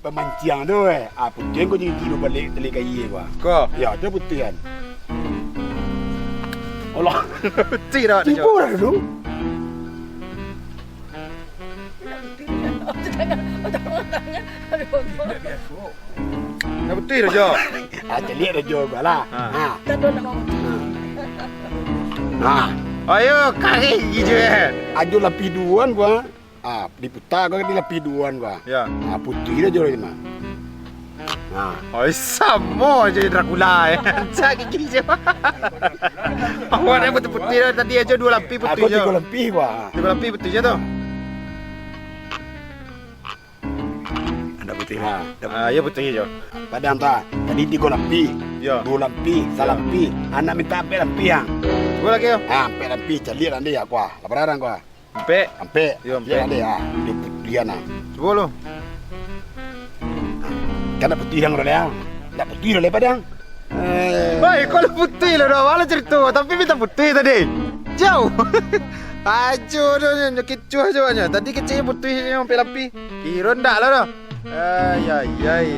pemancing tu putih kau jadi tidur balik telik kayu gua. Kau? Ya, dia putih kan. Allah. Putih dah. Tiba dah dulu. Dah putih dah Jo. Telik dah jual gua lah. Ayo kaki hijau Ajo lapi duan gua. Diputar gua di lapi duan gua. Ya. Putih dah jual ni mah. Oi sama je Dracula Cak gini je. Awak dah putih dah tadi aja 2 lapi putih Aku je. 3 lebih gua. 3 lapi putih je tu. Ada putih lah. Ya putih je. Padang tak. Tadi 3 lampi. Ya. 2 lampi, 1 lampi. Anak minta 4 lampi yang. Gua lagi yo. 4 lampi cari nanti ya gua. Laparan gua. Ampe. Ampe. Ya, ampe. Nanti ya. Dia putih nah. Cuba lu. Kan putih yang dah. Dah putih dah padang. Baik, kalau putih lah dah. Walau cerita tapi minta putih tadi. Jauh. Ajo dah kecoh aja. Tadi kecil putih yang ampe lampi. Kira ndak lah dah. Ay ay ay.